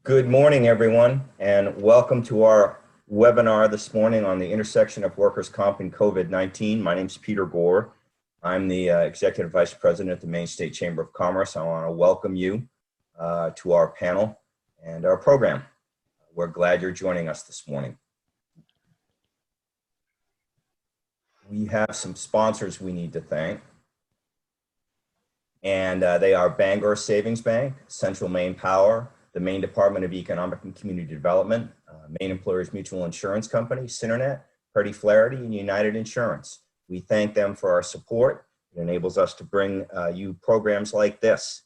Good morning, everyone, and welcome to our webinar this morning on the intersection of workers' comp and COVID-19. My name is Peter Bourque. I'm the Executive Vice President at the Maine State Chamber of Commerce. I want to welcome you to our panel and our program. We're glad you're joining us this morning. We have some sponsors we need to thank, and they are Bangor Savings Bank, Central Maine Power, the Maine Department of Economic and Community Development, Maine Employers Mutual Insurance Company, Synernet, Preti Flaherty, and United Insurance. We thank them for our support. It enables us to bring you programs like this.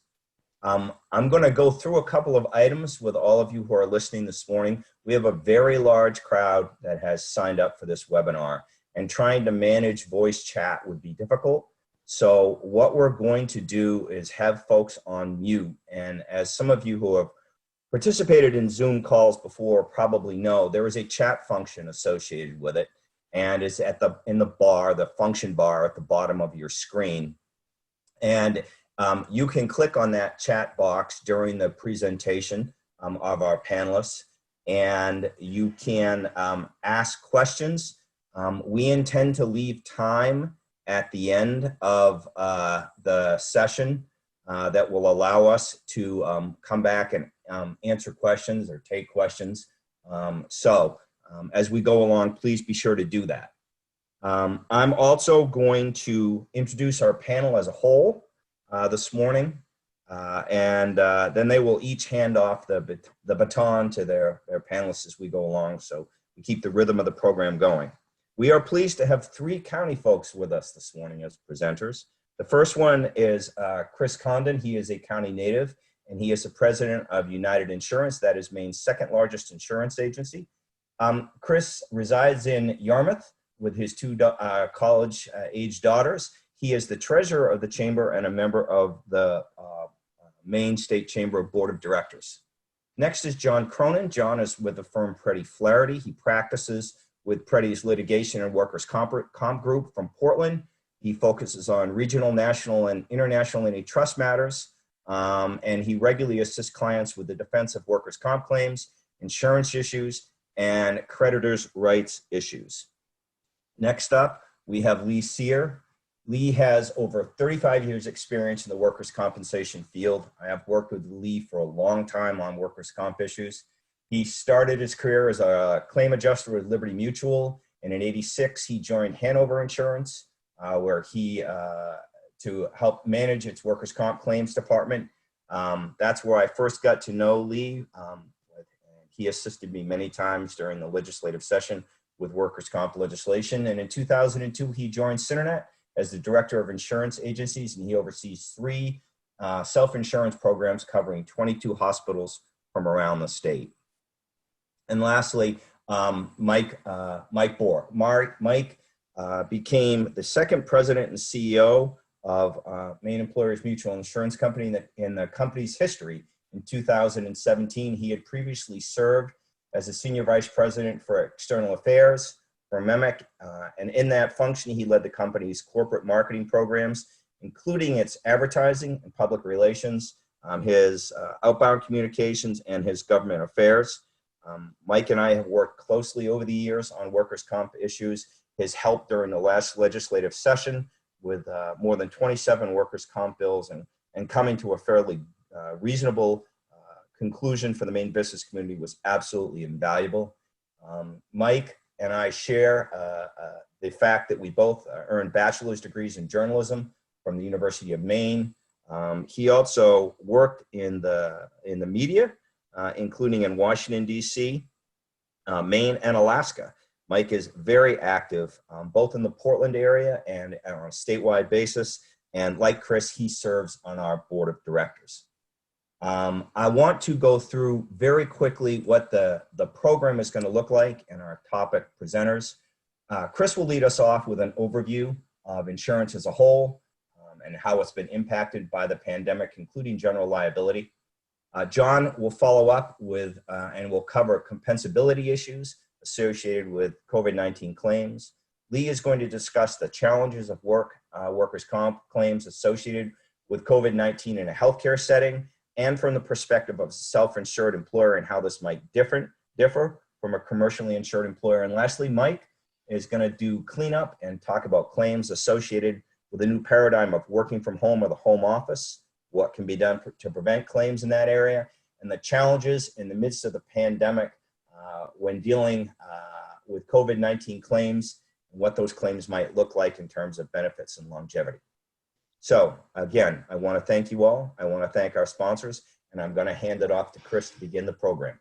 I'm going to go through a couple of items with all of you who are listening this morning. We have a very large crowd that has signed up for this webinar, and trying to manage voice chat would be difficult. So what we're going to do is have folks on mute, and as some of you who have participated in Zoom calls before probably know, there is a chat function associated with it, and it's in the bar, the function bar at the bottom of your screen. And you can click on that chat box during the presentation of our panelists, and you can ask questions. We intend to leave time at the end of the session that will allow us to come back and answer questions or take questions. As we go along, please be sure to do that. I'm also going to introduce our panel as a whole this morning, and then they will each hand off the baton to their panelists as we go along, so we keep the rhythm of the program going. We are pleased to have three county folks with us this morning as presenters. The first one is Chris Condon. He is a county native, and he is the president of United Insurance. That is Maine's second largest insurance agency. Chris resides in Yarmouth with his two college-age daughters. He is the treasurer of the chamber and a member of the Maine State Chamber Board of Directors. Next is John Cronan. John is with the firm Preti Flaherty. He practices with Preti's litigation and workers' comp group from Portland. He focuses on regional, national, and international antitrust matters, and he regularly assists clients with the defense of workers' comp claims, insurance issues, and creditors' rights issues. Next up, we have Seer. Lee has over 35 years experience in the workers' compensation field. I have worked with Lee for a long time on workers' comp issues. He started his career as a claim adjuster with Liberty Mutual, and in '86 he joined Hanover Insurance, where he to help manage its workers' comp claims department. That's where I first got to know Lee. He assisted me many times during the legislative session with workers' comp legislation. And in 2002, he joined Synernet as the director of insurance agencies, and he oversees 3 self-insurance programs covering 22 hospitals from around the state. And lastly, Mike Bourque. Mike became the second president and CEO of Maine Employers Mutual Insurance Company in the company's history. In 2017, he had previously served as a senior vice president for external affairs for MEMIC, and in that function, he led the company's corporate marketing programs, including its advertising and public relations, his outbound communications, and his government affairs. Mike and I have worked closely over the years on workers' comp issues. His help during the last legislative session with more than 27 workers' comp bills and coming to a fairly reasonable conclusion for the Maine business community was absolutely invaluable. Mike and I share the fact that we both earned bachelor's degrees in journalism from the University of Maine. He also worked in the media, including in Washington, D.C., Maine, and Alaska. Mike is very active, both in the Portland area and on a statewide basis. And like Chris, he serves on our board of directors. I want to go through very quickly what the program is going to look like and our topic presenters. Chris will lead us off with an overview of insurance as a whole and how it's been impacted by the pandemic, including general liability. John will follow up with and will cover compensability issues associated with COVID-19 claims. Lee is going to discuss the challenges of workers' comp claims associated with COVID-19 in a healthcare setting, and from the perspective of a self-insured employer and how this might differ from a commercially insured employer. And lastly, Mike is going to do cleanup and talk about claims associated with a new paradigm of working from home or the home office, what can be done to prevent claims in that area, and the challenges in the midst of the pandemic when dealing with COVID-19 claims, and what those claims might look like in terms of benefits and longevity. So again, I want to thank you all. I want to thank our sponsors, and I'm going to hand it off to Chris to begin the program.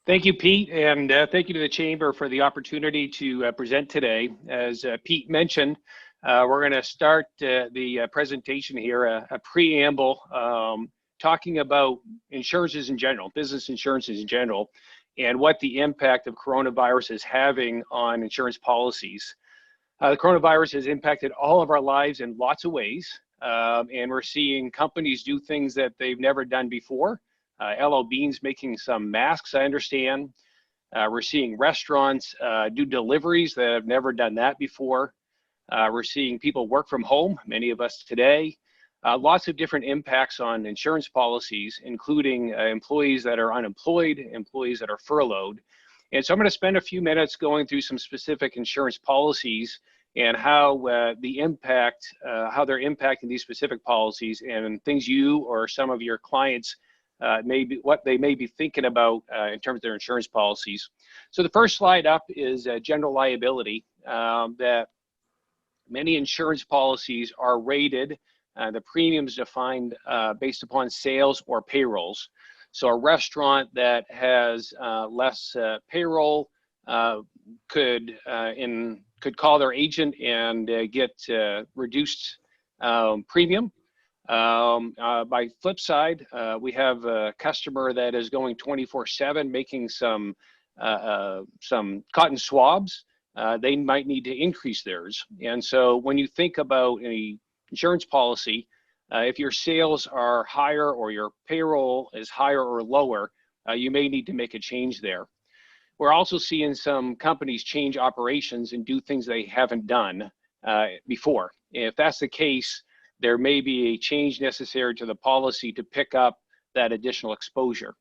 Thank you, Pete, and thank you to the Chamber for the opportunity to present today. As Pete mentioned, we're going to start the presentation here, a preamble talking about insurances in general, business insurances in general, and what the impact of coronavirus is having on insurance policies. The coronavirus has impacted all of our lives in lots of ways, and we're seeing companies do things that they've never done before. LL Bean's making some masks, I understand. We're seeing restaurants do deliveries that have never done that before. We're seeing people work from home, many of us today. Lots of different impacts on insurance policies, including employees that are unemployed, employees that are furloughed. And so I'm going to spend a few minutes going through some specific insurance policies and how how they're impacting these specific policies and things you or some of your clients what they may be thinking about in terms of their insurance policies. So the first slide up is general liability, that many insurance policies are rated, the premiums defined based upon sales or payrolls. So a restaurant that has less payroll could call their agent and get reduced premium. By flip side, we have a customer that is going 24/7 making some cotton swabs. They might need to increase theirs. And so when you think about any insurance policy, if your sales are higher or your payroll is higher or lower, you may need to make a change there. We're also seeing some companies change operations and do things they haven't done before. If that's the case, there may be a change necessary to the policy to pick up that additional exposure.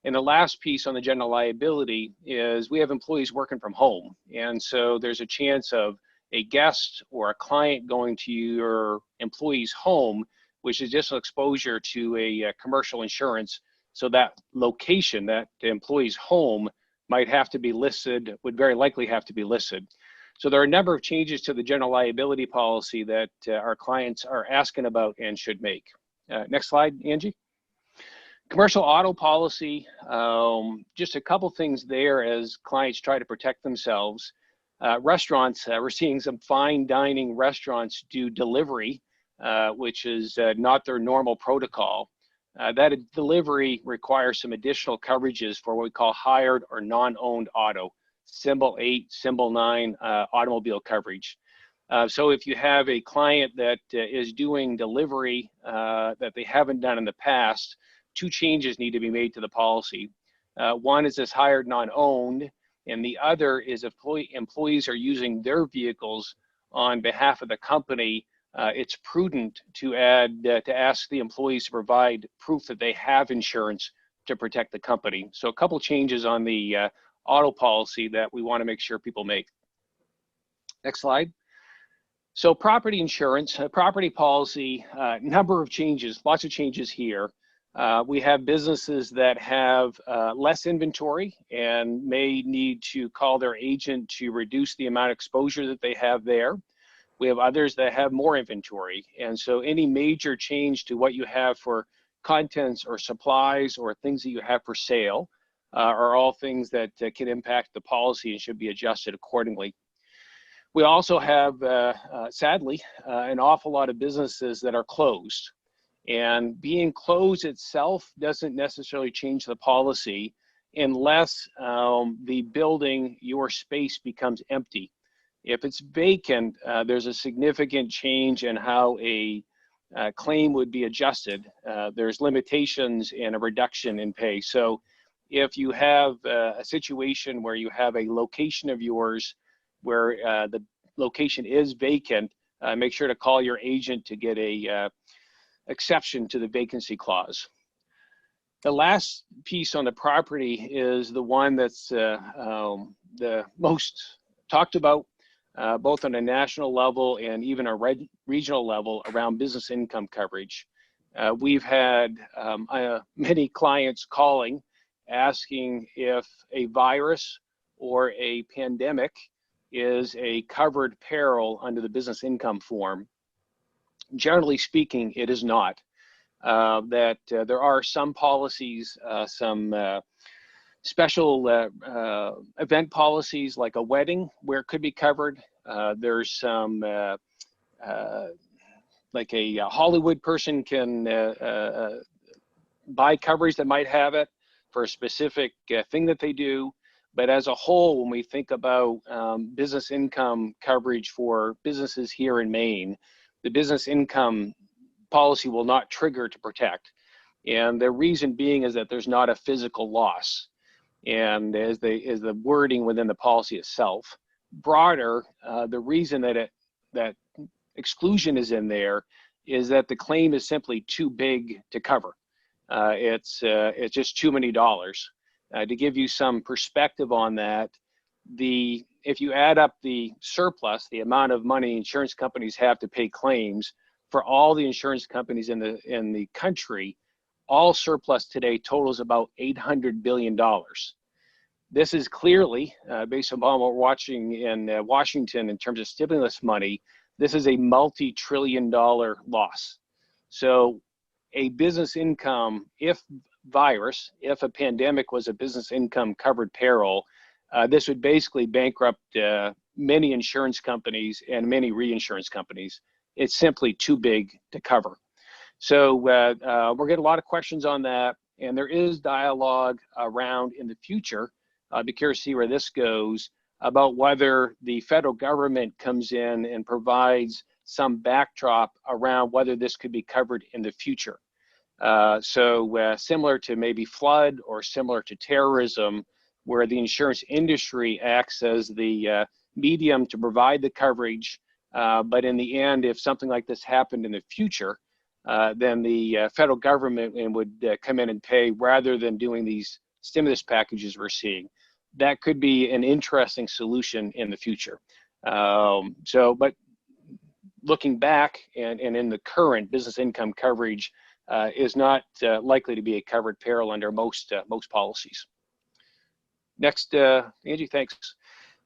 And the last piece on the general liability is we have employees working from home. And so there's a chance of a guest or a client going to your employee's home, which is additional exposure to a commercial insurance. So that location, that the employee's home, might have to be listed, would very likely have to be listed. So there are a number of changes to the general liability policy that our clients are asking about and should make. Next slide, Angie. Commercial auto policy, just a couple things there as clients try to protect themselves. Restaurants, we're seeing some fine dining restaurants do delivery, which is not their normal protocol. That delivery requires some additional coverages for what we call hired or non-owned auto, Symbol 8, Symbol 9 automobile coverage. So if you have a client that is doing delivery that they haven't done in the past, two changes need to be made to the policy. One is this hired non-owned, and the other is if employees are using their vehicles on behalf of the company, it's prudent to ask the employees to provide proof that they have insurance to protect the company. So a couple changes on the auto policy that we want to make sure people make. Next slide. So property insurance, property policy, number of changes, lots of changes here. We have businesses that have less inventory and may need to call their agent to reduce the amount of exposure that they have there. We have others that have more inventory. And so any major change to what you have for contents or supplies or things that you have for sale are all things that can impact the policy and should be adjusted accordingly. We also have, sadly, an awful lot of businesses that are closed. And being closed itself doesn't necessarily change the policy unless the building, your space, becomes empty. If it's vacant, there's a significant change in how a claim would be adjusted. There's limitations and a reduction in pay. So if you have a situation where you have a location of yours where the location is vacant, make sure to call your agent to get a exception to the vacancy clause. The last piece on the property is the one that's the most talked about, both on a national level and even a regional level around business income coverage. We've had many clients calling, asking if a virus or a pandemic is a covered peril under the business income form. Generally speaking, it is not. There are some policies, some special event policies like a wedding where it could be covered. There's some like a Hollywood person can buy coverage that might have it for a specific thing that they do. But as a whole, when we think about business income coverage for businesses here in Maine, the business income policy will not trigger to protect. And the reason being is that there's not a physical loss. And as the wording within the policy itself. Broader, the reason that exclusion is in there is that the claim is simply too big to cover. It's just too many dollars. To give you some perspective on that, if you add up the surplus, the amount of money insurance companies have to pay claims for all the insurance companies in the country, all surplus today totals about $800 billion. This is clearly, based on what we're watching in Washington in terms of stimulus money, this is a multi-trillion-dollar loss. So a business income, if a pandemic was a business income covered peril, this would basically bankrupt many insurance companies and many reinsurance companies. It's simply too big to cover. So we're getting a lot of questions on that, and there is dialogue around in the future. I'd be curious to see where this goes, about whether the federal government comes in and provides some backdrop around whether this could be covered in the future. Similar to maybe flood or similar to terrorism, where the insurance industry acts as the medium to provide the coverage. But in the end, if something like this happened in the future, then the federal government would come in and pay rather than doing these stimulus packages we're seeing. That could be an interesting solution in the future. But looking back and in the current business income coverage is not likely to be a covered peril under most policies. Next, Angie, thanks.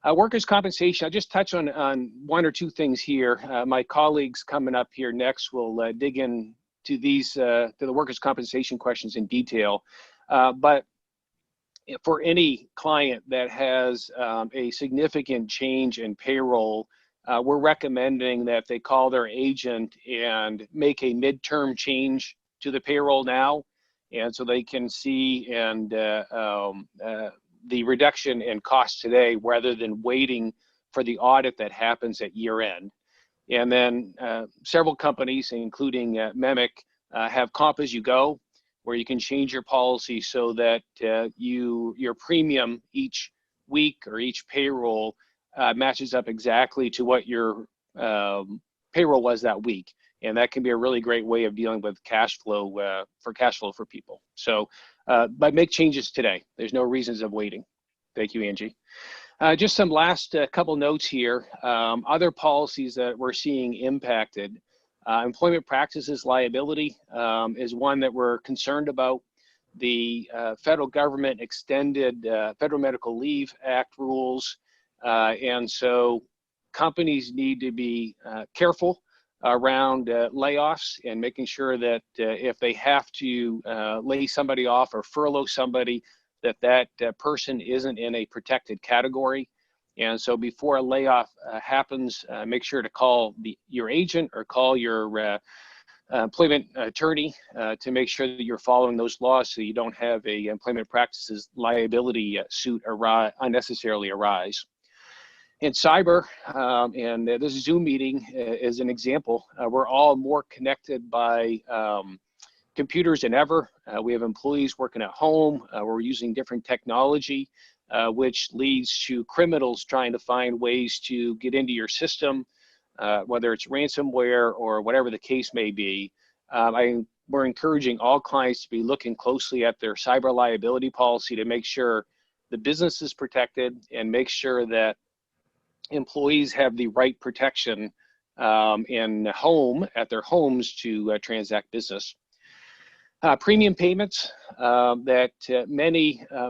Workers' compensation, I'll just touch on one or two things here. My colleagues coming up here next will dig into to the workers' compensation questions in detail. But for any client that has a significant change in payroll, we're recommending that they call their agent and make a midterm change to the payroll now, and so they can see the reduction in cost today rather than waiting for the audit that happens at year end. And then several companies, including MEMIC, have Comp As You Go, where you can change your policy so that your premium each week or each payroll matches up exactly to what your payroll was that week. And that can be a really great way of dealing with cash flow for people. So, but make changes today. There's no reasons of waiting. Thank you, Angie. Just some last couple notes here. Other policies that we're seeing impacted. Employment practices liability is one that we're concerned about. The federal government extended Federal Medical Leave Act rules. And so companies need to be careful around layoffs and making sure that if they have to lay somebody off or furlough somebody, that person isn't in a protected category. And so before a layoff happens, make sure to call your agent or call your employment attorney to make sure that you're following those laws so you don't have a employment practices liability suit unnecessarily arise. In cyber, and this Zoom meeting is an example, we're all more connected by computers than ever. We have employees working at home. We're using different technology, which leads to criminals trying to find ways to get into your system, whether it's ransomware or whatever the case may be. we're encouraging all clients to be looking closely at their cyber liability policy to make sure the business is protected and make sure that employees have the right protection at their homes to transact business. Premium payments that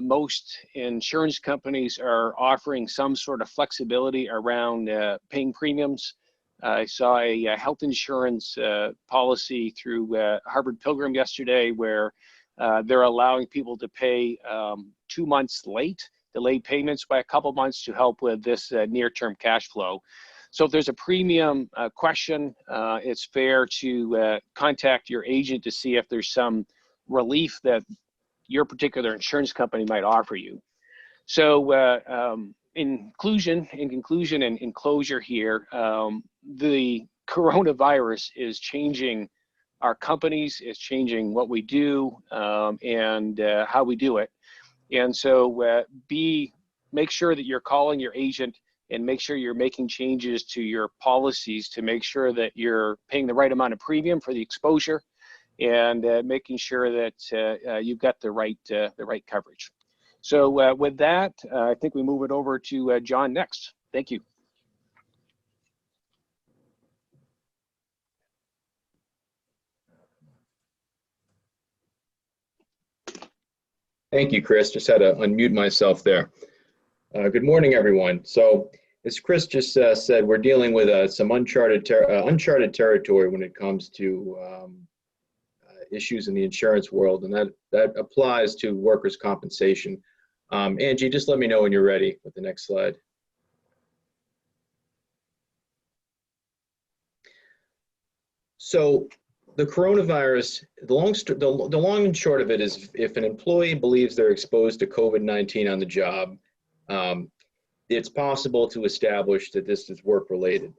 most insurance companies are offering some sort of flexibility around paying premiums. I saw a health insurance policy through Harvard Pilgrim yesterday where they're allowing people to pay 2 months late, delayed payments by a couple months to help with this near-term cash flow. So if there's a premium question, it's fair to contact your agent to see if there's some relief that your particular insurance company might offer you. So in conclusion and in closure here, the coronavirus is changing our companies, is changing what we do and how we do it. And so make sure that you're calling your agent and make sure you're making changes to your policies to make sure that you're paying the right amount of premium for the exposure and making sure that you've got the right coverage. So with that, I think we move it over to John next. Thank you. Thank you, Chris. Just had to unmute myself there. Good morning, everyone. So as Chris just said, we're dealing with some uncharted territory when it comes to issues in the insurance world, and that applies to workers' compensation. Angie, just let me know when you're ready with the next slide. So the coronavirus, the long and short of it is if an employee believes they're exposed to COVID-19 on the job, it's possible to establish that this is work-related.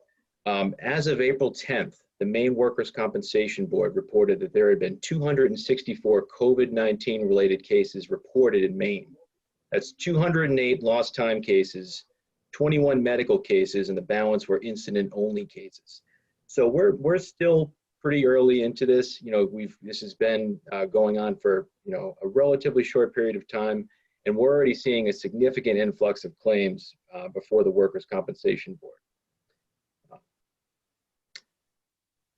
As of April 10th, the Maine Workers' Compensation Board reported that there had been 264 COVID-19 related cases reported in Maine. That's 208 lost time cases, 21 medical cases, and the balance were incident-only cases. So we're still pretty early into this. This has been going on for a relatively short period of time, and we're already seeing a significant influx of claims before the Workers' Compensation Board.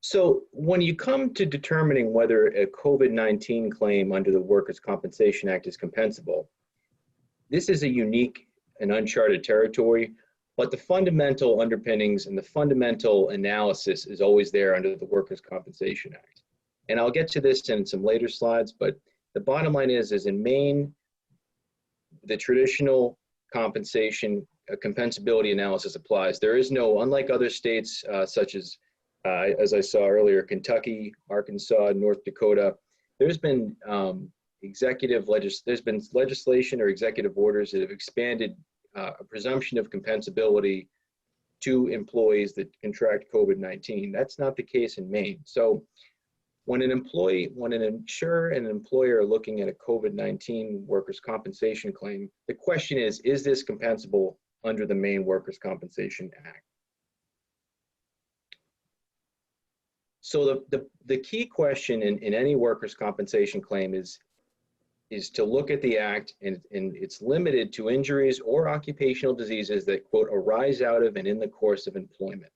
So when you come to determining whether a COVID-19 claim under the Workers' Compensation Act is compensable, this is a unique and uncharted territory, but the fundamental underpinnings and the fundamental analysis is always there under the Workers' Compensation Act. And I'll get to this in some later slides, but the bottom line is in Maine, the traditional compensation compensability analysis applies. There is no, unlike other states such as I saw earlier, Kentucky, Arkansas, North Dakota, there's been legislation or executive orders that have expanded a presumption of compensability to employees that contract COVID-19. That's not the case in Maine. So when an insurer and an employer are looking at a COVID-19 workers' compensation claim, the question is this compensable under the Maine Workers' Compensation Act? So the key question in any workers' compensation claim is to look at the act, and it's limited to injuries or occupational diseases that, quote, arise out of and in the course of employment.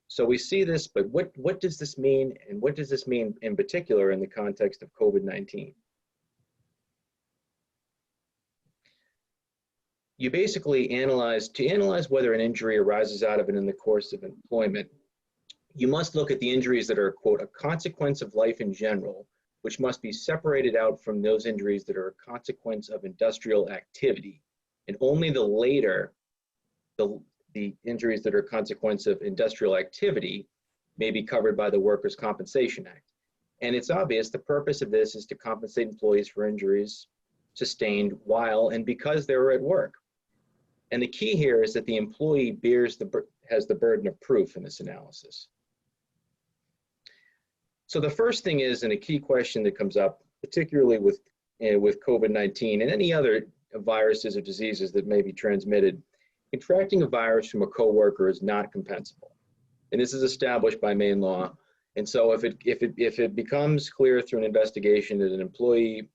So we see this, but what does this mean, and what does this mean in particular in the context of COVID-19? You basically analyze whether an injury arises out of and in the course of employment. You must look at the injuries that are, quote, a consequence of life in general, which must be separated out from those injuries that are a consequence of industrial activity. And only the later, the injuries that are a consequence of industrial activity may be covered by the Workers' Compensation Act. And it's obvious the purpose of this is to compensate employees for injuries sustained while and because they were at work. And the key here is that the employee has the burden of proof in this analysis. So the first thing is, and a key question that comes up, particularly with COVID-19 and any other viruses or diseases that may be transmitted, contracting a virus from a coworker is not compensable. And this is established by Maine law. And so if it becomes clear through an investigation that an employee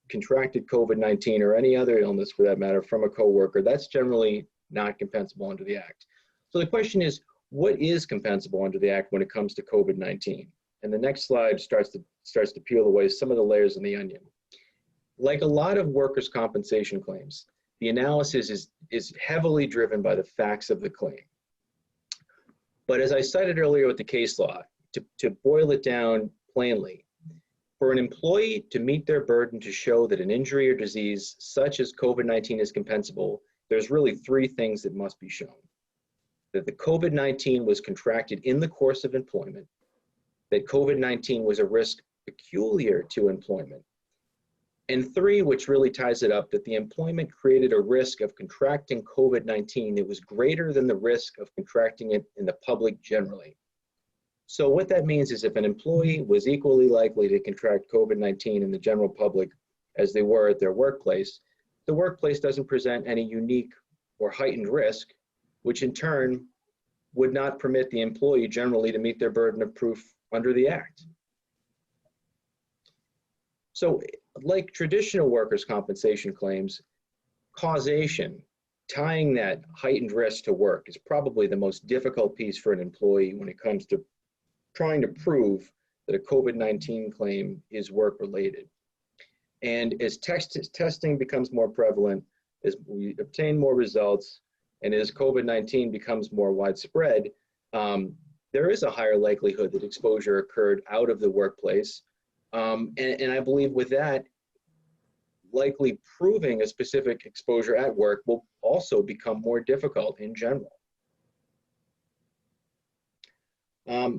contracted COVID-19 or any other illness for that matter from a coworker, that's generally not compensable under the Act. So the question is, what is compensable under the Act when it comes to COVID-19? And the next slide starts to peel away some of the layers in the onion. Like a lot of workers' compensation claims, the analysis is heavily driven by the facts of the claim. But as I cited earlier with the case law, to boil it down plainly, for an employee to meet their burden to show that an injury or disease such as COVID-19 is compensable, there's really three things that must be shown. That the COVID-19 was contracted in the course of employment, that COVID-19 was a risk peculiar to employment, and three, which really ties it up, that the employment created a risk of contracting COVID-19 that was greater than the risk of contracting it in the public generally. So what that means is if an employee was equally likely to contract COVID-19 in the general public as they were at their workplace, the workplace doesn't present any unique or heightened risk, which in turn would not permit the employee generally to meet their burden of proof under the Act. So like traditional workers' compensation claims, causation, tying that heightened risk to work is probably the most difficult piece for an employee when it comes to trying to prove that a COVID-19 claim is work-related. And as testing becomes more prevalent, as we obtain more results, and as COVID-19 becomes more widespread, there is a higher likelihood that exposure occurred out of the workplace. And I believe with that, likely proving a specific exposure at work will also become more difficult in general.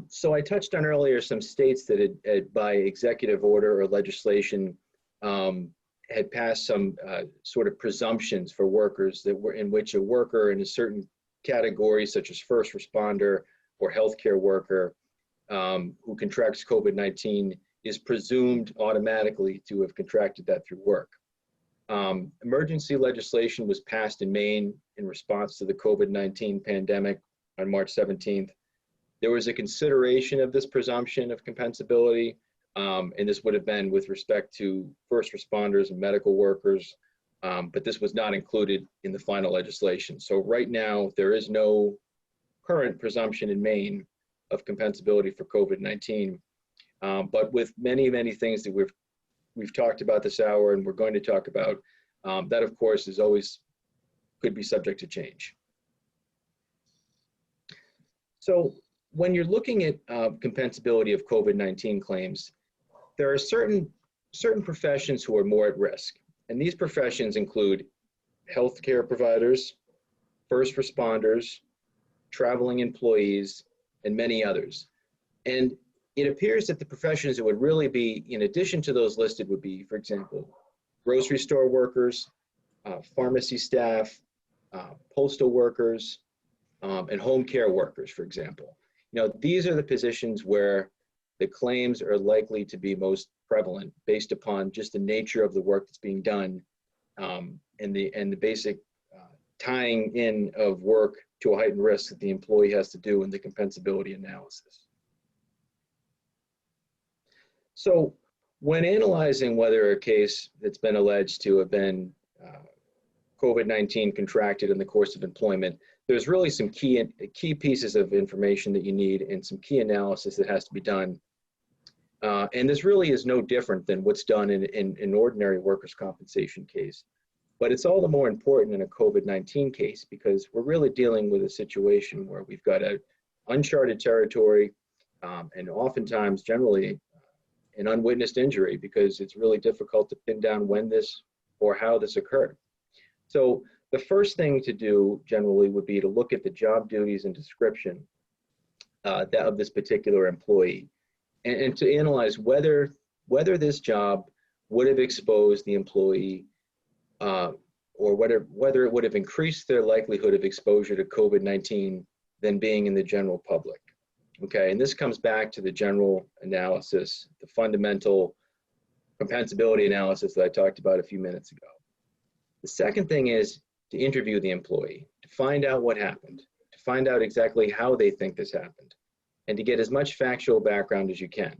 So I touched on earlier some states that had by executive order or legislation had passed some sort of presumptions for workers that were in which a worker in a certain category, such as first responder or healthcare worker who contracts COVID-19 is presumed automatically to have contracted that through work. Emergency legislation was passed in Maine in response to the COVID-19 pandemic on March 17th. There was a consideration of this presumption of compensability, and this would have been with respect to first responders and medical workers, but this was not included in the final legislation. So right now, there is no current presumption in Maine of compensability for COVID-19, but with many, many things that we've talked about this hour and we're going to talk about, that of course is always could be subject to change. So when you're looking at compensability of COVID-19 claims, there are certain professions who are more at risk. And these professions include healthcare providers, first responders, traveling employees, and many others. And it appears that the professions that would really be, in addition to those listed, would be, for example, grocery store workers, pharmacy staff, postal workers, and home care workers, for example. You know, these are the positions where the claims are likely to be most prevalent based upon just the nature of the work that's being done and the basic tying in of work to a heightened risk that the employee has to do in the compensability analysis. So when analyzing whether a case that's been alleged to have been COVID-19 contracted in the course of employment, there's really some key pieces of information that you need and some key analysis that has to be done. And this really is no different than what's done in an ordinary workers' compensation case. But it's all the more important in a COVID-19 case because we're really dealing with a situation where we've got an uncharted territory and oftentimes generally an unwitnessed injury because it's really difficult to pin down when this or how this occurred. So the first thing to do generally would be to look at the job duties and description of this particular employee and to analyze whether this job would have exposed the employee or whether it would have increased their likelihood of exposure to COVID-19 than being in the general public. Okay, and this comes back to the general analysis, the fundamental compensability analysis that I talked about a few minutes ago. The second thing is to interview the employee, to find out what happened, to find out exactly how they think this happened. and to get as much factual background as you can.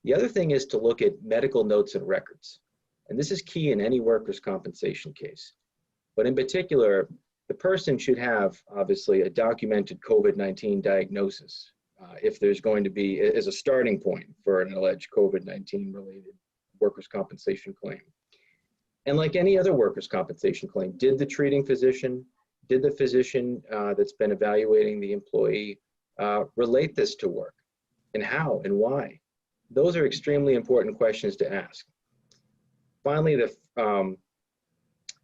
The other thing is to look at medical notes and records. And this is key in any workers' compensation case. But in particular, the person should have, obviously, a documented COVID-19 diagnosis if there's going to be, as a starting point for an alleged COVID-19 related workers' compensation claim. And like any other workers' compensation claim, did the treating physician, did the physician that's been evaluating the employee relate this to work? And how and why? Those are extremely important questions to ask. Finally,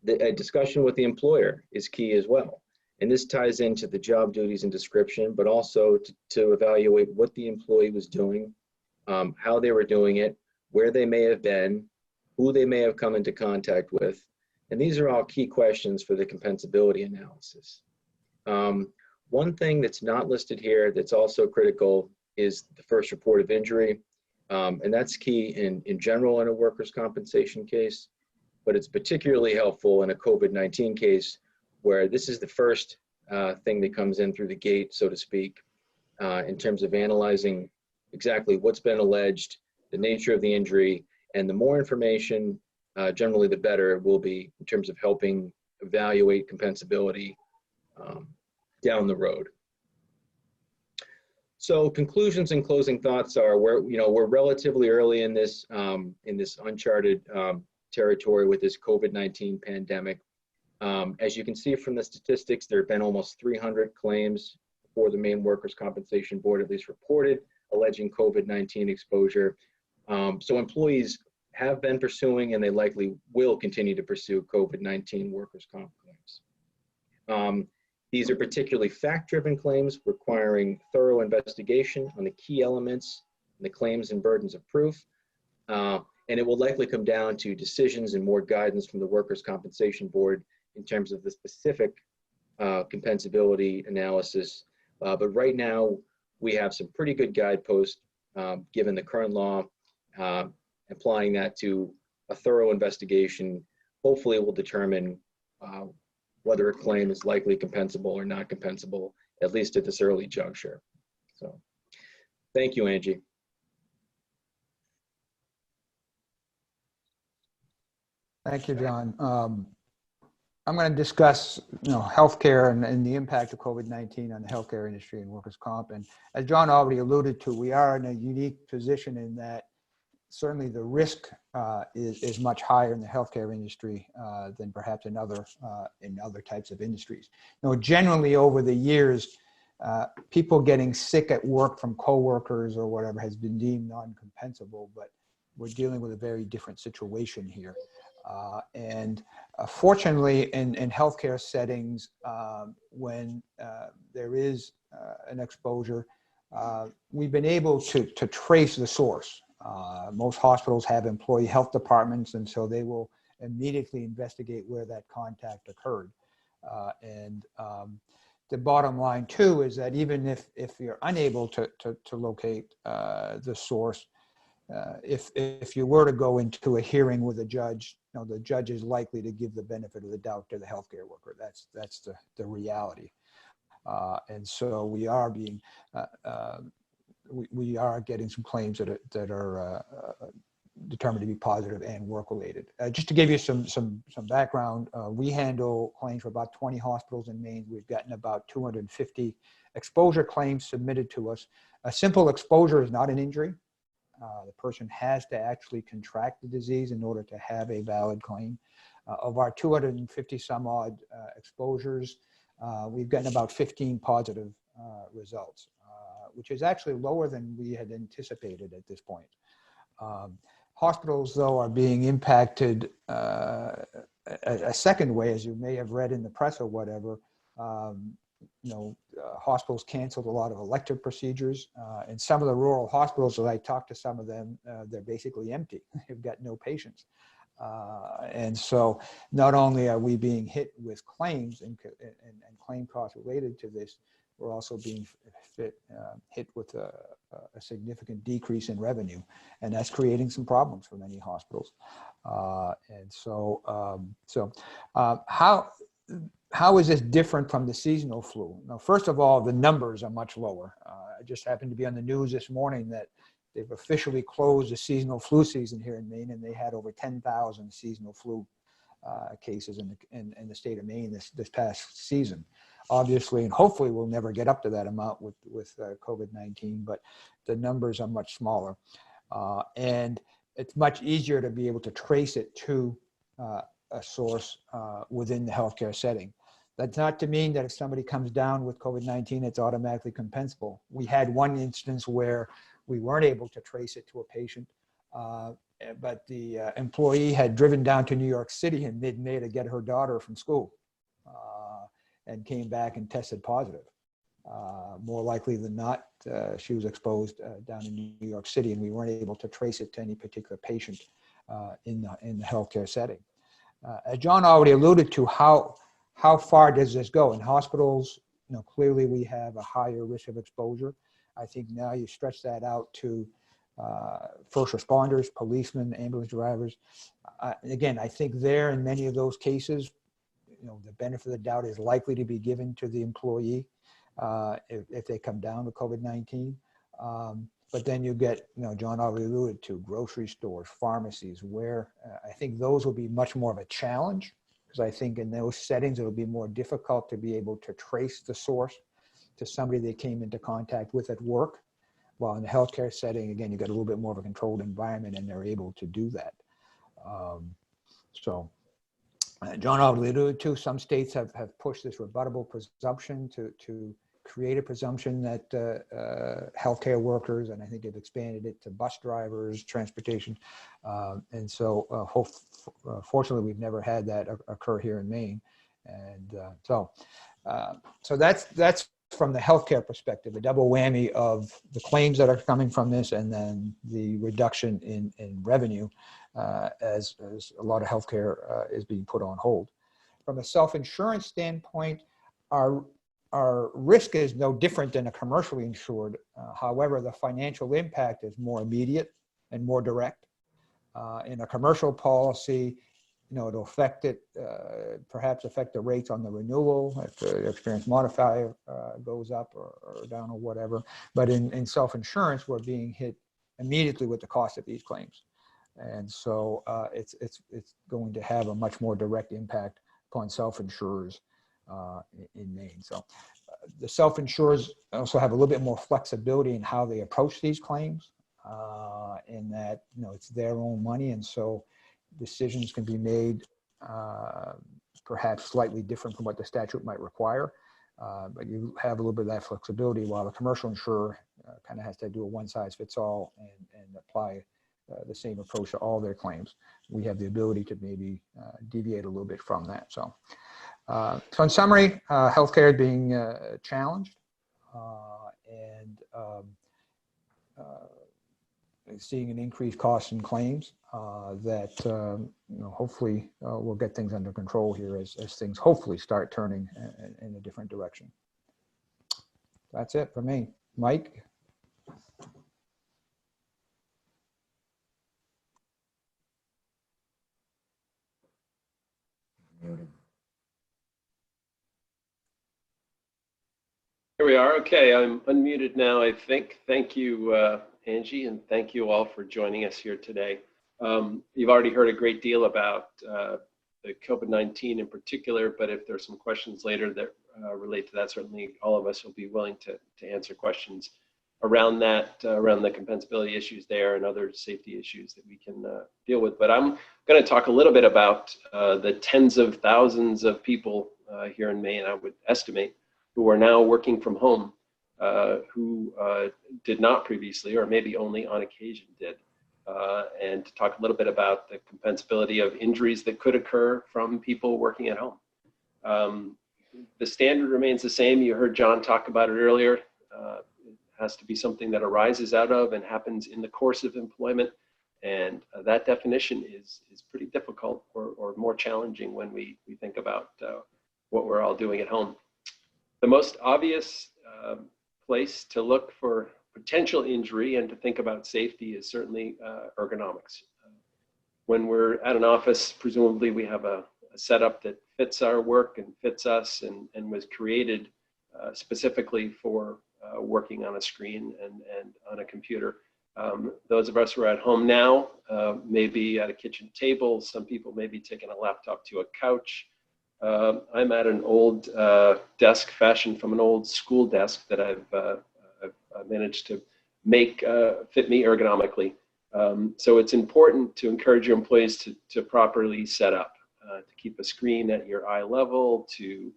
a discussion with the employer is key as well. And this ties into the job duties and description, but also to evaluate what the employee was doing, how they were doing it, where they may have been, who they may have come into contact with. And these are all key questions for the compensability analysis. One thing that's not listed here that's also critical is the first report of injury. And that's key in general in a workers' compensation case, but it's particularly helpful in a COVID-19 case where this is the first thing that comes in through the gate, so to speak, in terms of analyzing exactly what's been alleged, the nature of the injury, and the more information, generally the better it will be in terms of helping evaluate compensability down the road. So conclusions and closing thoughts are we're relatively early in this uncharted territory with this COVID-19 pandemic. As you can see from the statistics, there have been almost 300 claims for the Maine Workers' Compensation Board, at least reported, alleging COVID-19 exposure. So employees have been pursuing, and they likely will continue to pursue COVID-19 workers' comp claims. These are particularly fact-driven claims requiring thorough investigation on the key elements and the claims and burdens of proof. And it will likely come down to decisions and more guidance from the Workers' Compensation Board in terms of the specific compensability analysis. But right now, we have some pretty good guideposts given the current law. Applying that to a thorough investigation, hopefully will determine whether a claim is likely compensable or not compensable, at least at this early juncture. So, thank you, Angie. Thank you, John. I'm going to discuss, healthcare and the impact of COVID-19 on the healthcare industry and workers' comp. And as John already alluded to, we are in a unique position in that certainly the risk is much higher in the healthcare industry than perhaps in other types of industries. Generally over the years, people getting sick at work from coworkers or whatever has been deemed non-compensable, but we're dealing with a very different situation here. Fortunately, in healthcare settings, when there is an exposure, we've been able to trace the source. Most hospitals have employee health departments, and so they will immediately investigate where that contact occurred. The bottom line too is that even if you're unable to locate the source, if you were to go into a hearing with a judge, the judge is likely to give the benefit of the doubt to the healthcare worker. That's the reality. And so we are being we are getting some claims that are determined to be positive and work-related. Just to give you some background, we handle claims for about 20 hospitals in Maine. We've gotten about 250 exposure claims submitted to us. A simple exposure is not an injury. The person has to actually contract the disease in order to have a valid claim. Of our 250 some odd exposures, we've gotten about 15 positive results, which is actually lower than we had anticipated at this point. Hospitals, though, are being impacted a second way, as you may have read in the press or whatever. Hospitals canceled a lot of elective procedures. And some of the rural hospitals, as I talked to some of them, they're basically empty. They've got no patients. And so not only are we being hit with claims and claim costs related to this, we're also being hit with a significant decrease in revenue. And that's creating some problems for many hospitals. How is this different from the seasonal flu? Now, first of all, the numbers are much lower. just happened to be on the news this morning that they've officially closed the seasonal flu season here in Maine, and they had over 10,000 seasonal flu cases in the state of Maine this past season. Obviously, and hopefully we'll never get up to that amount with COVID-19, but the numbers are much smaller. And it's much easier to be able to trace it to a source within the healthcare setting. That's not to mean that if somebody comes down with COVID-19, it's automatically compensable. We had one instance where we weren't able to trace it to a patient, but the employee had driven down to New York City in mid-May to get her daughter from school and came back and tested positive. More likely than not, she was exposed down in New York City, and we weren't able to trace it to any particular patient in the healthcare setting. As John already alluded to, how far does this go? In hospitals, clearly we have a higher risk of exposure. I think now you stretch that out to first responders, policemen, ambulance drivers. Again, I think there in many of those cases, the benefit of the doubt is likely to be given to the employee if they come down with COVID-19. But then you get, John already alluded to, grocery stores, pharmacies, where I think those will be much more of a challenge, because I think in those settings, it'll be more difficult to be able to trace the source to somebody they came into contact with at work. While in the healthcare setting, again, you got a little bit more of a controlled environment and they're able to do that. John already alluded to, some states have pushed this rebuttable presumption to create a presumption that healthcare workers, and I think they've expanded it to bus drivers, transportation. And so fortunately, we've never had that occur here in Maine. And so that's from the healthcare perspective, the double whammy of the claims that are coming from this and then the reduction in revenue as a lot of healthcare is being put on hold. From a self-insurance standpoint, our risk is no different than a commercially insured. However, the financial impact is more immediate and more direct. In a commercial policy, it'll affect it, perhaps affect the rates on the renewal if the experience modifier goes up or down or whatever. But in self-insurance, we're being hit immediately with the cost of these claims. And so it's going to have a much more direct impact upon self-insurers in Maine. So the self-insurers also have a little bit more flexibility in how they approach these claims in that, it's their own money. And so decisions can be made perhaps slightly different from what the statute might require, but you have a little bit of that flexibility, while the commercial insurer kind of has to do a one-size-fits-all and apply the same approach to all their claims. We have the ability to maybe deviate a little bit from that. So in summary, healthcare is being challenged and seeing an increased cost in claims that hopefully we'll get things under control here as things hopefully start turning in a different direction. That's it for me. Mike? Here we are. Okay, I'm unmuted now, I think. Thank you, Angie, and thank you all for joining us here today. You've already heard a great deal about the COVID-19 in particular, but if there's some questions later that relate to that, certainly all of us will be willing to answer questions around that, around the compensability issues there and other safety issues that we can deal with. But I'm going to talk a little bit about the tens of thousands of people here in Maine, I would estimate, who are now working from home, who did not previously, or maybe only on occasion did, and to talk a little bit about the compensability of injuries that could occur from people working at home. The standard remains the same. You heard John talk about it earlier. It has to be something that arises out of and happens in the course of employment, and that definition is pretty difficult or more challenging when we think about what we're all doing at home. The most obvious place to look for potential injury and to think about safety is certainly ergonomics. When we're at an office, presumably we have a setup that fits our work and fits us and was created specifically for working on a screen and on a computer. Those of us who are at home now may be at a kitchen table. Some people may be taking a laptop to a couch. I'm at an old desk fashioned from an old school desk that I've managed to make fit me ergonomically. So it's important to encourage your employees to properly set up, to keep a screen at your eye level, to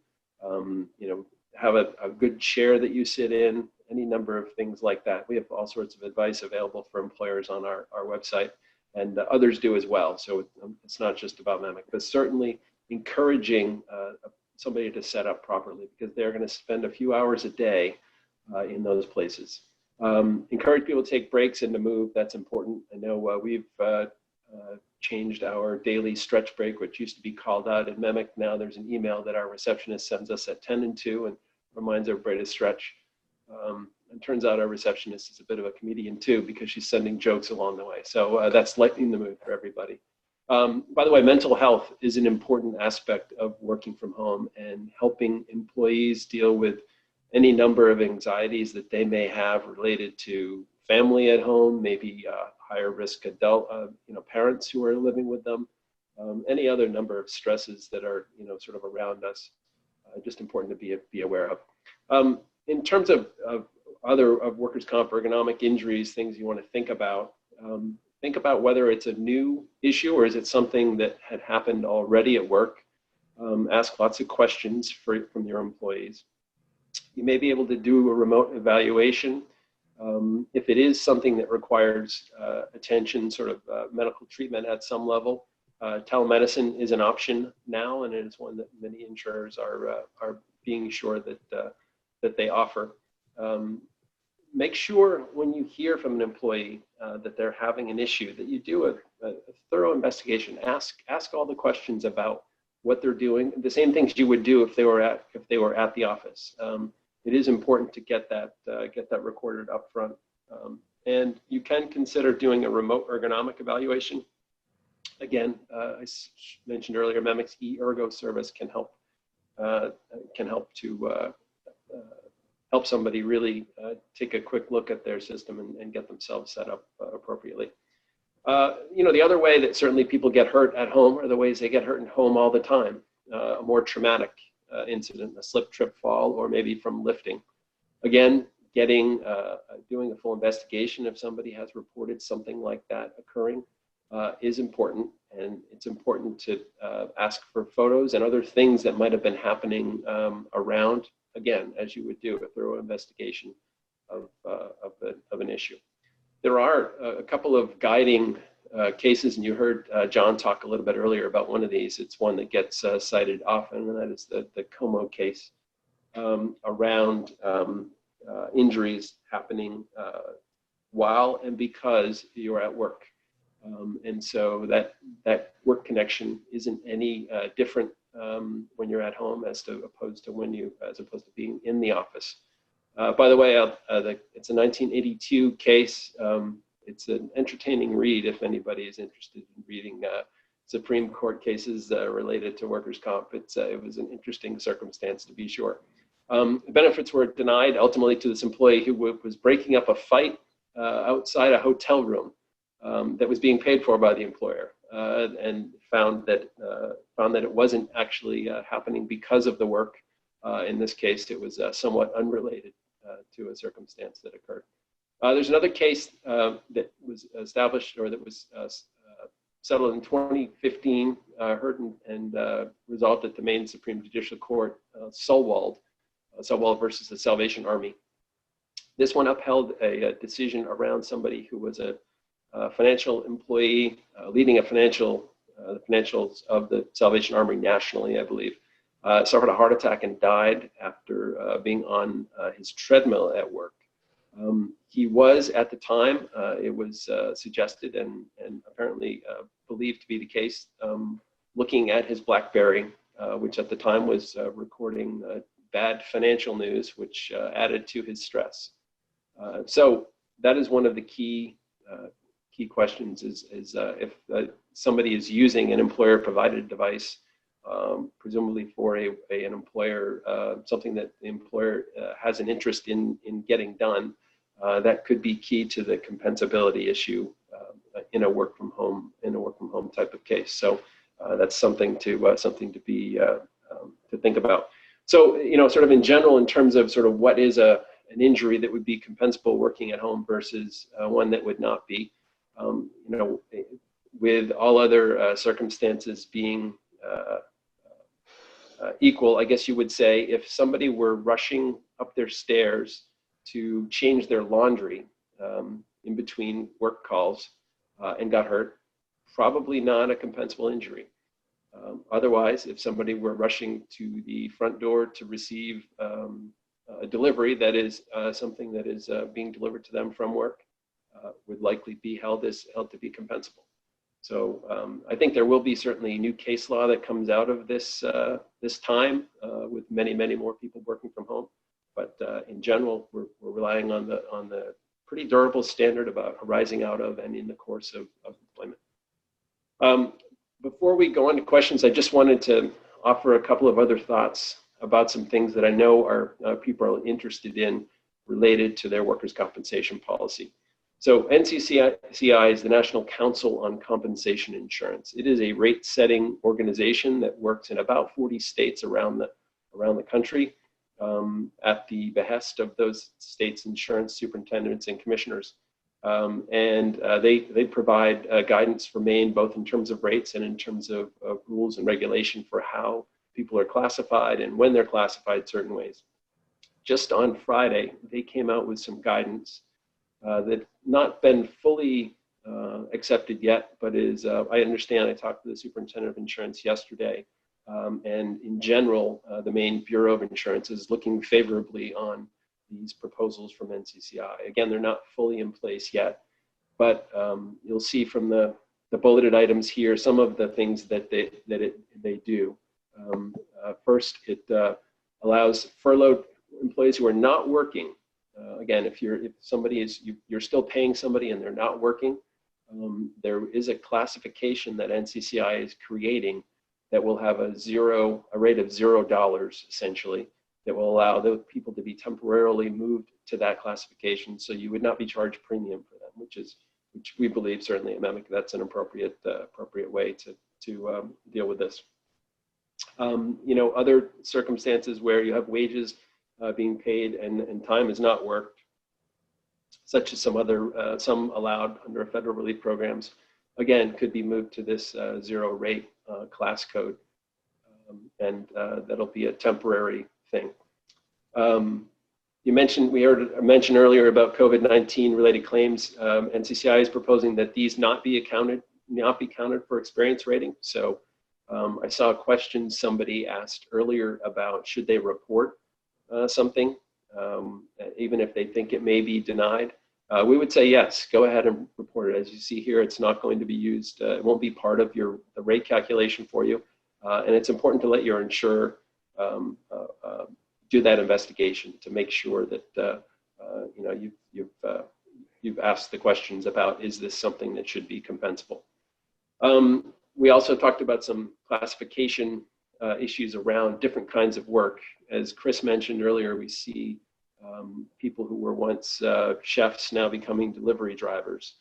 have a good chair that you sit in, any number of things like that. We have all sorts of advice available for employers on our website, and others do as well. So it's not just about MEMIC, but certainly encouraging somebody to set up properly, because they're going to spend a few hours a day in those places. Encourage people to take breaks and to move. That's important. I know we've changed our daily stretch break, which used to be called out at MEMIC. Now there's an email that our receptionist sends us at 10 and 2 and reminds everybody to stretch. And turns out our receptionist is a bit of a comedian too, because she's sending jokes along the way. So that's lightening the mood for everybody. By the way, mental health is an important aspect of working from home and helping employees deal with any number of anxieties that they may have related to family at home, maybe higher risk adult, parents who are living with them, any other number of stresses that are, sort of around us. Just important to be aware of. In terms of workers' comp ergonomic injuries, things you want to think about whether it's a new issue or is it something that had happened already at work. Ask lots of questions from your employees. You may be able to do a remote evaluation. If it is something that requires attention, sort of medical treatment at some level, telemedicine is an option now, and it is one that many insurers are being sure that they offer. Make sure when you hear from an employee that they're having an issue that you do a thorough investigation. Ask all the questions about what they're doing, the same things you would do if they were at the office. It is important to get that recorded up front. And you can consider doing a remote ergonomic evaluation. Again, I mentioned earlier, MEMIC's eErgo service can help to help somebody really take a quick look at their system and get themselves set up appropriately. The other way that certainly people get hurt at home are the ways they get hurt at home all the time. A more traumatic incident, a slip, trip, fall, or maybe from lifting. Again, doing a full investigation if somebody has reported something like that occurring is important, and it's important to ask for photos and other things that might have been happening around, again, as you would do a thorough investigation of an issue. There are a couple of guiding cases, and you heard John talk a little bit earlier about one of these. It's one that gets cited often, and that is the Como case around injuries happening while and because you're at work. And so that work connection isn't any different when you're at home as opposed to being in the office. By the way, it's a 1982 case. It's an entertaining read if anybody is interested in reading Supreme Court cases related to workers' comp. It was an interesting circumstance, to be sure. Benefits were denied ultimately to this employee who was breaking up a fight outside a hotel room that was being paid for by the employer, and found that it wasn't actually happening because of the work. In this case, it was somewhat unrelated to a circumstance that occurred. There's another case that was established, or that was settled in 2015, heard and resolved at the Maine Supreme Judicial Court, Sulwald versus the Salvation Army. This one upheld a decision around somebody who was a financial employee leading the financials of the Salvation Army nationally, I believe. Suffered a heart attack and died after being on his treadmill at work. He was, at the time, it was suggested and apparently believed to be the case, looking at his BlackBerry, which at the time was recording bad financial news, which added to his stress. So that is one of the key questions is if somebody is using an employer-provided device presumably for an employer, something that the employer has an interest in getting done, that could be key to the compensability issue in a work from home type of case. So that's something to be to think about. So sort of in general, in terms of sort of what is an injury that would be compensable working at home versus one that would not be, with all other circumstances being equal, I guess you would say if somebody were rushing up their stairs to change their laundry in between work calls and got hurt, probably not a compensable injury. Otherwise, if somebody were rushing to the front door to receive a delivery that is something that is being delivered to them from work, would likely be held to be compensable. So I think there will be certainly new case law that comes out of this this time with many more people working from home. But in general, we're relying on the pretty durable standard about arising out of and in the course of employment. Before we go on to questions, I just wanted to offer a couple of other thoughts about some things that I know are people are interested in related to their workers' compensation policy. So NCCI is the National Council on Compensation Insurance. It is a rate-setting organization that works in about 40 states around the country at the behest of those states' insurance superintendents and commissioners. They provide guidance for Maine, both in terms of rates and in terms of rules and regulation for how people are classified and when they're classified certain ways. Just on Friday, they came out with some guidance that not been fully accepted yet, but is, I understand, I talked to the superintendent of insurance yesterday, and in general, the Maine Bureau of Insurance is looking favorably on these proposals from NCCI. Again, they're not fully in place yet, but you'll see from the bulleted items here some of the things that they do. First, it allows furloughed employees who are not working. Again, if somebody is, you're still paying somebody and they're not working, there is a classification that NCCI is creating that will have a rate of $0 essentially, that will allow those people to be temporarily moved to that classification. So you would not be charged premium for them, which we believe certainly at MEMIC that's an appropriate way to deal with this. Other circumstances where you have wages being paid and time is not worked, such as some allowed under federal relief programs, again, could be moved to this zero rate class code, and that'll be a temporary thing. We heard mentioned earlier about COVID-19 related claims. NCCI is proposing that these not be counted for experience rating. So I saw a question somebody asked earlier about should they report something, even if they think it may be denied. We would say yes, go ahead and report it. As you see here, it's not going to be used, it won't be part of the rate calculation for you. And it's important to let your insurer do that investigation to make sure that you've asked the questions about, is this something that should be compensable? We also talked about some classification issues around different kinds of work. As Chris mentioned earlier, we see people who were once chefs now becoming delivery drivers.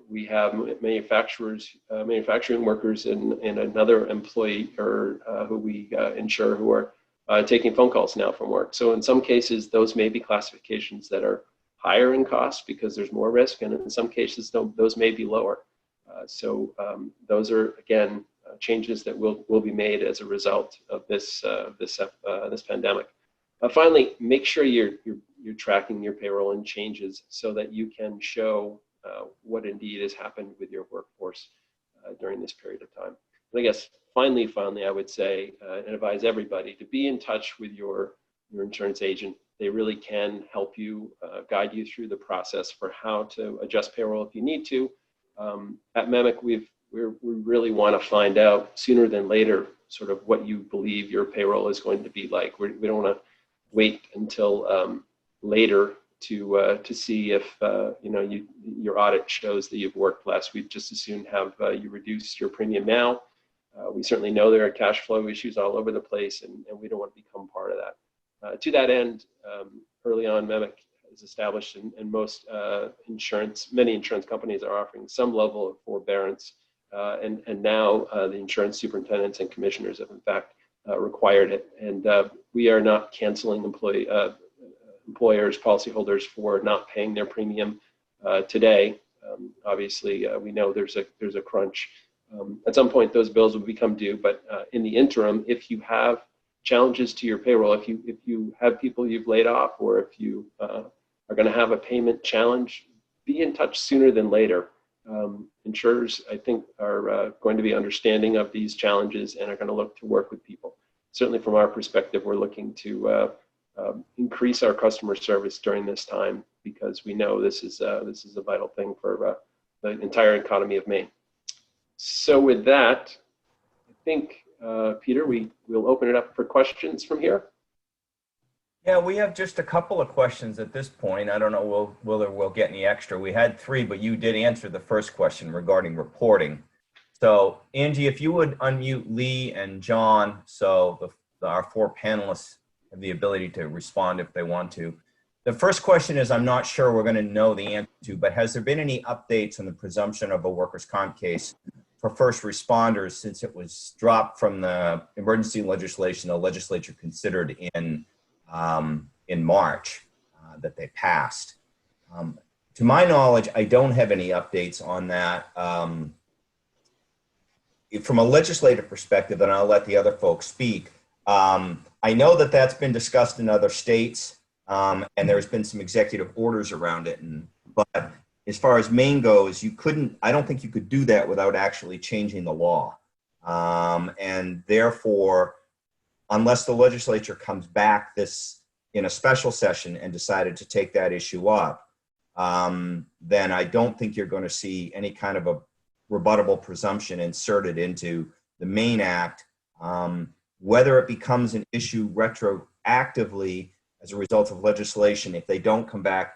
We have manufacturing workers and another employee who we insure who are taking phone calls now from work. So in some cases, those may be classifications that are higher in cost because there's more risk, and in some cases, those may be lower. So those are, again, changes that will be made as a result of this pandemic. Finally, make sure you're tracking your payroll and changes so that you can show what indeed has happened with your workforce during this period of time. And I guess finally, I would say and advise everybody to be in touch with your insurance agent. They really can help you, guide you through the process for how to adjust payroll if you need to. At MEMIC, we really want to find out sooner than later sort of what you believe your payroll is going to be like. We don't want to wait until later to see if your audit shows that you've worked less. We'd just as soon have you reduce your premium now We certainly know there are cash flow issues all over the place, and we don't want to become part of that. To that end, early on, MEMIC is established, and most many insurance companies are offering some level of forbearance, and now the insurance superintendents and commissioners have in fact required it. And we are not canceling employers, policyholders for not paying their premium today. Obviously, we know there's a crunch. At some point, those bills will become due, but in the interim, if you have challenges to your payroll, if you have people you've laid off, or if you are going to have a payment challenge, be in touch sooner than later. Insurers, I think, are going to be understanding of these challenges and are going to look to work with people. Certainly, from our perspective, we're looking to increase our customer service during this time, because we know this is a vital thing for the entire economy of Maine. So with that, I think, Peter, we'll open it up for questions from here. Yeah, we have just a couple of questions at this point. I don't know whether we'll get any extra. We had 3, but you did answer the first question regarding reporting. So Angie, if you would unmute Lee and John, so our 4 panelists have the ability to respond if they want to. The first question is, I'm not sure we're going to know the answer to, but has there been any updates on the presumption of a workers' comp case for first responders since it was dropped from the emergency legislation the legislature considered in March that they passed? To my knowledge, I don't have any updates on that. From a legislative perspective, and I'll let the other folks speak, I know that that's been discussed in other states, and there's been some executive orders around it. But as far as Maine goes, I don't think you could do that without actually changing the law. And therefore, unless the legislature comes back in a special session and decided to take that issue up, then I don't think you're going to see any kind of a rebuttable presumption inserted into the Maine Act. Whether it becomes an issue retroactively as a result of legislation, if they don't come back,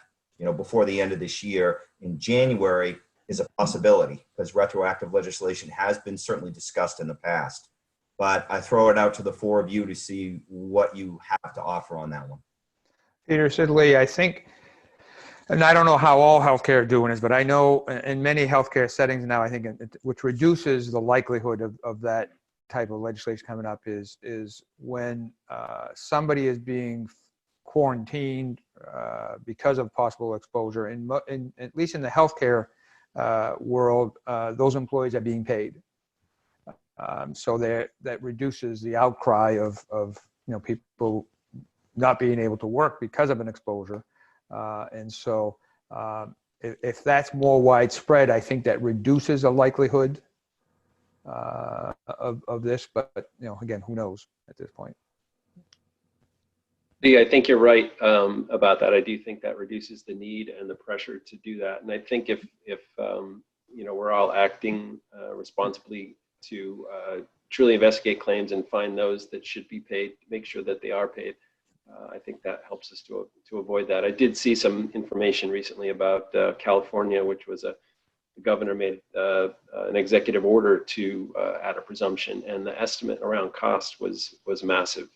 before the end of this year in January, is a possibility, because retroactive legislation has been certainly discussed in the past. But I throw it out to the 4 of you to see what you have to offer on that one. Peter Sidley, I think, and I don't know how all healthcare are doing this, but I know in many healthcare settings now, I think, which reduces the likelihood of that type of legislation coming up is when somebody is being quarantined because of possible exposure. At least in the healthcare world, those employees are being paid. So that reduces the outcry of people not being able to work because of an exposure. And so if that's more widespread, I think that reduces the likelihood of this. But again, who knows at this point? I think you're right about that. I do think that reduces the need and the pressure to do that. And I think if we're all acting responsibly to truly investigate claims and find those that should be paid, make sure that they are paid, I think that helps us to avoid that. I did see some information recently about California, which was the governor made an executive order to add a presumption, and the estimate around cost was massive.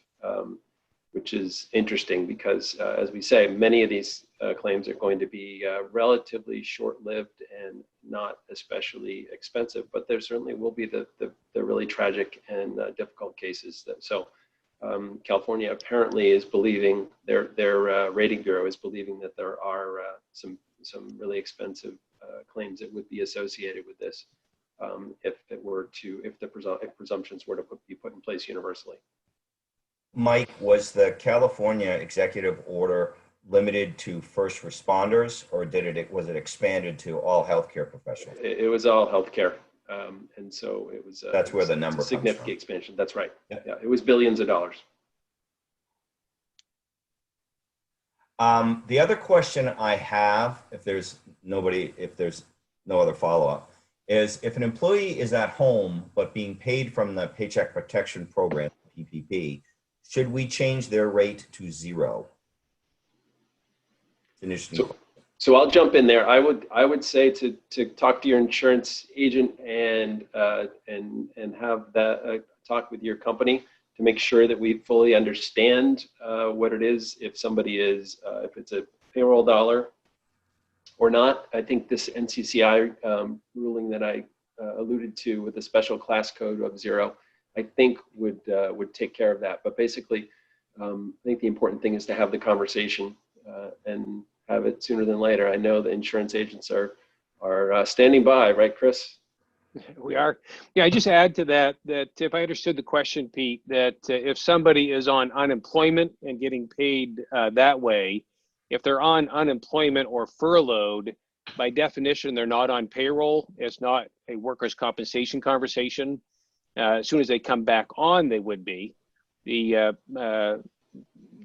Which is interesting because, as we say, many of these claims are going to be relatively short-lived and not especially expensive, but there certainly will be the really tragic and difficult cases. California apparently is believing, their rating bureau is believing that there are some really expensive claims that would be associated with this if presumptions were to be put in place universally. Mike, was the California executive order limited to first responders, or was it expanded to all healthcare professionals? It was all healthcare, and so it was. That's where the number comes from. Significant expansion. That's right. Yeah, it was billions of dollars. The other question I have, if there's no other follow-up, is if an employee is at home but being paid from the Paycheck Protection Program, PPP, should we change their rate to 0? So I'll jump in there. I would say to talk to your insurance agent and have that talk with your company to make sure that we fully understand what it is, if somebody is, if it's a payroll dollar or not. I think this NCCI ruling that I alluded to with the special class code of 0, I think would take care of that. But basically, I think the important thing is to have the conversation and have it sooner than later. I know the insurance agents are standing by, right, Chris? We are. Yeah, I just add to that if I understood the question, Pete, that if somebody is on unemployment and getting paid that way, if they're on unemployment or furloughed, by definition, they're not on payroll. It's not a workers' compensation conversation. As soon as they come back on, they would be. The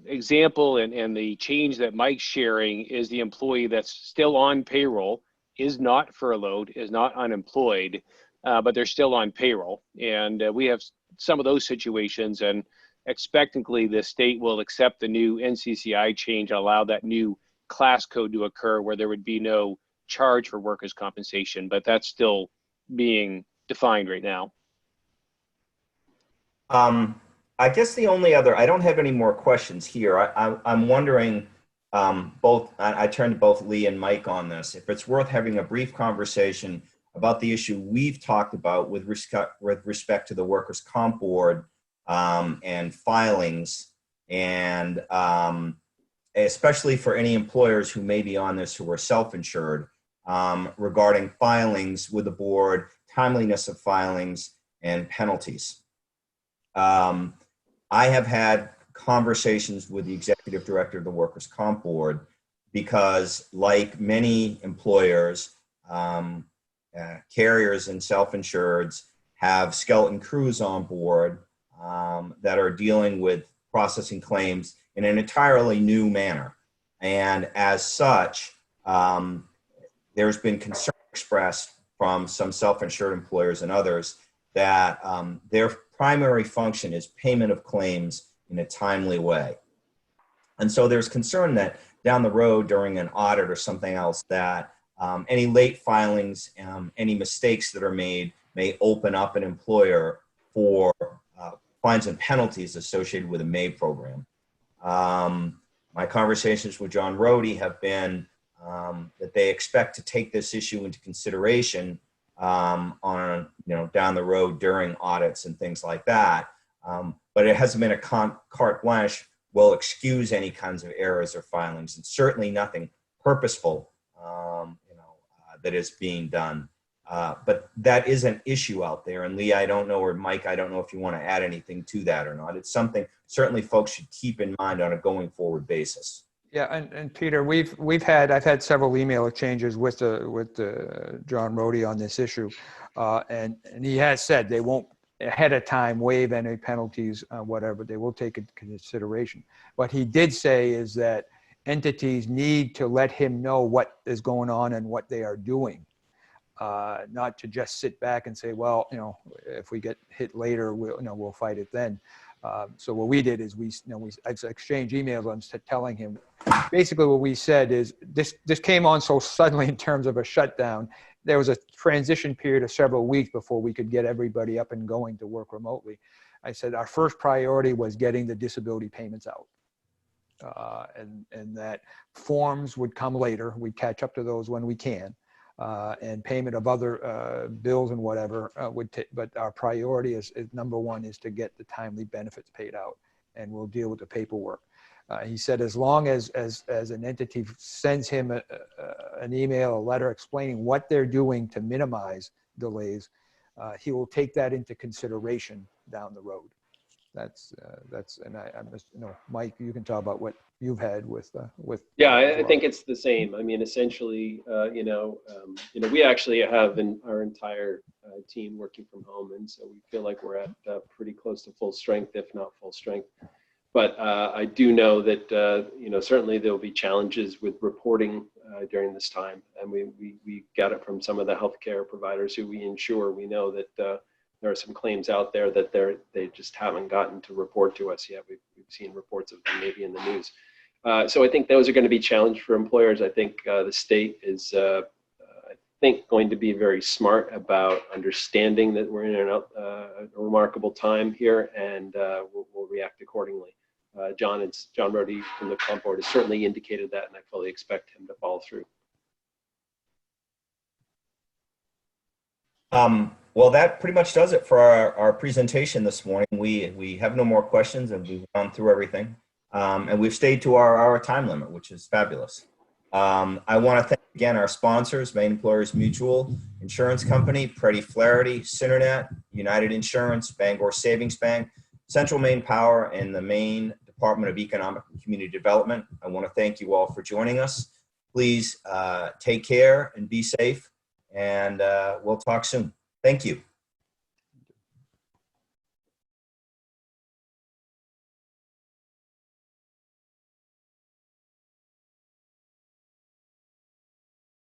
example and the change that Mike's sharing is the employee that's still on payroll, is not furloughed, is not unemployed, but they're still on payroll. And we have some of those situations, and expectantly the state will accept the new NCCI change and allow that new class code to occur where there would be no charge for workers' compensation, but that's still being defined right now. I guess the only other, I don't have any more questions here. I'm wondering, I turn to both Lee and Mike on this, if it's worth having a brief conversation about the issue we've talked about with respect to the Workers' Comp Board and filings, and especially for any employers who may be on this who are self-insured, regarding filings with the board, timeliness of filings, and penalties. I have had conversations with the executive director of the Workers' Comp Board because, like many employers, carriers and self-insureds have skeleton crews on board that are dealing with processing claims in an entirely new manner. And as such, there's been concern expressed from some self-insured employers and others that their primary function is payment of claims in a timely way. And so there's concern that down the road during an audit or something else that any late filings, any mistakes that are made may open up an employer for fines and penalties associated with a MAE program. My conversations with John Rohde have been that they expect to take this issue into consideration on, down the road during audits and things like that. But it hasn't been a carte blanche, will excuse any kinds of errors or filings, and certainly nothing purposeful, that is being done. But that is an issue out there. And Lee, I don't know, or Mike, I don't know if you want to add anything to that or not. It's something certainly folks should keep in mind on a going forward basis. Yeah, and Peter, I've had several email exchanges with John Rohde on this issue, and he has said they won't ahead of time waive any penalties, whatever. They will take into consideration. What he did say is that entities need to let him know what is going on and what they are doing, not to just sit back and say, well, if we get hit later, we'll fight it then. So what we did is we exchanged emails on telling him, basically what we said is this came on so suddenly in terms of a shutdown. There was a transition period of several weeks before we could get everybody up and going to work remotely. I said our first priority was getting the disability payments out, and that forms would come later. We'd catch up to those when we can. And payment of other bills and whatever but our priority is number one is to get the timely benefits paid out, and we'll deal with the paperwork. He said as long as an entity sends him an email, a letter explaining what they're doing to minimize delays, he will take that into consideration down the road. That's and I'm just, Mike, you can talk about what you've had with. Yeah, I think it's the same. I mean, essentially, we actually have our entire team working from home, and so we feel like we're at pretty close to full strength, if not full strength. But I do know that certainly there will be challenges with reporting during this time, and we got it from some of the healthcare providers who we insure. We know that there are some claims out there that they just haven't gotten to report to us yet. We've seen reports of them maybe in the news. So I think those are going to be challenged for employers. I think the state is, I think, going to be very smart about understanding that we're in a remarkable time here, and we'll react accordingly. John Rody from the comp board has certainly indicated that, and I fully expect him to follow through. Well, that pretty much does it for our presentation this morning. We have no more questions, and we've gone through everything. And we've stayed to our time limit, which is fabulous. I want to thank again our sponsors, Maine Employers Mutual Insurance Company, Preti Flaherty, Synernet, United Insurance, Bangor Savings Bank, Central Maine Power, and the Maine Department of Economic and Community Development. I want to thank you all for joining us. Please take care and be safe, and we'll talk soon. Thank you.